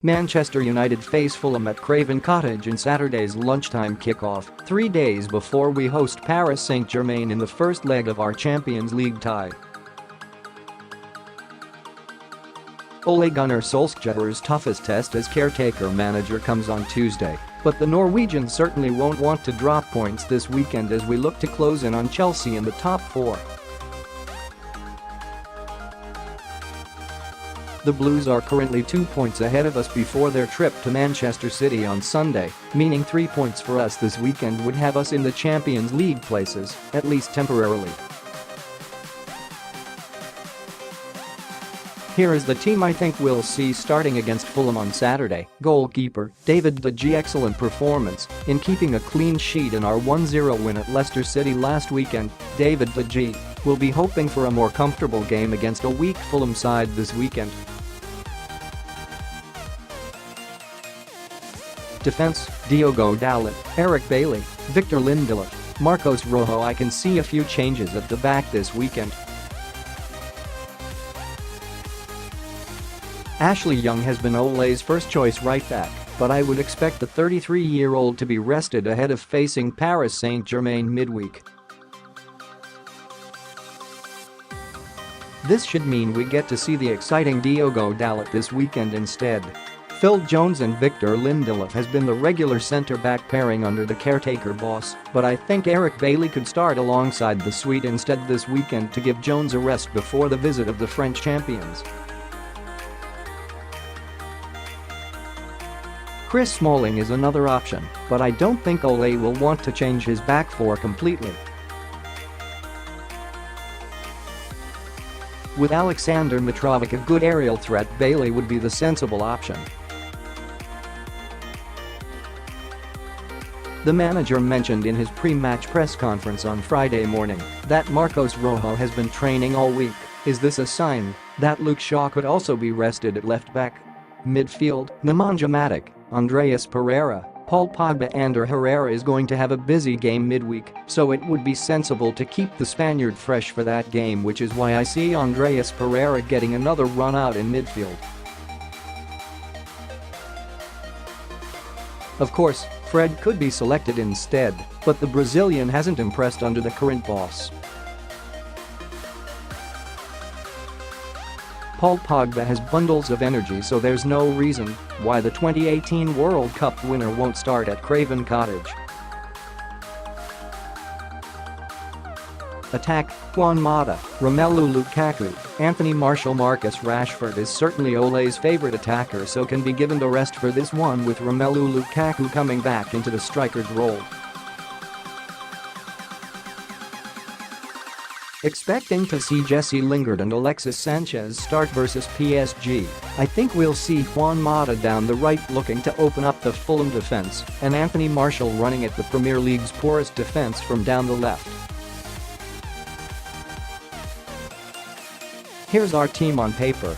Manchester United face Fulham at Craven Cottage in Saturday's lunchtime kickoff, 3 days before we host Paris Saint-Germain in the first leg of our Champions League tie. Ole Gunnar Solskjaer's toughest test as caretaker manager comes on Tuesday, but the Norwegian certainly won't want to drop points this weekend as we look to close in on Chelsea in the top 4. The Blues are currently 2 points ahead of us before their trip to Manchester City on Sunday, meaning 3 points for us this weekend would have us in the Champions League places, at least temporarily. Here is the team I think we'll see starting against Fulham on Saturday. Goalkeeper, David Gea Excellent performance in keeping a clean sheet in our 1-0 win at Leicester City last weekend. David Gea will be hoping for a more comfortable game against a weak Fulham side this weekend. Defense, Diogo Dalot, Eric Bailly, Victor Lindelof, Marcos Rojo. I can see a few changes at the back this weekend. Ashley Young has been Ole's first choice right back, but I would expect the 33-year-old to be rested ahead of facing Paris Saint-Germain midweek. This should mean we get to see the exciting Diogo Dalot this weekend instead. Phil Jones and Victor Lindelof has been the regular centre-back pairing under the caretaker boss, but I think Eric Bailly could start alongside the Swede instead this weekend to give Jones a rest before the visit of the French champions. Chris Smalling is another option, but I don't think Ole will want to change his back four completely. With Aleksandar Mitrovic a good aerial threat, Bailly would be the sensible option. The manager mentioned in his pre-match press conference on Friday morning that Marcos Rojo has been training all week. Is this a sign that Luke Shaw could also be rested at left back? Midfield, Nemanja Matic, Andreas Pereira, Pogba Ander Herrera is going to have a busy game midweek, so it would be sensible to keep the Spaniard fresh for that game, which is why I see Andreas Pereira getting another run out in midfield. Of course, Fred could be selected instead, but the Brazilian hasn't impressed under the current boss. Paul Pogba has bundles of energy, so there's no reason why the 2018 World Cup winner won't start at Craven Cottage. Attack, Juan Mata, Romelu Lukaku, Martial Marcus Rashford is certainly Ole's favorite attacker, so can be given the rest for this one, with Romelu Lukaku coming back into the striker's role. Expecting to see Jesse Lingard and Alexis Sanchez start versus PSG, I think we'll see Juan Mata down the right looking to open up the Fulham defense, and Martial running at the Premier League's poorest defense from down the left. Here's our team on paper.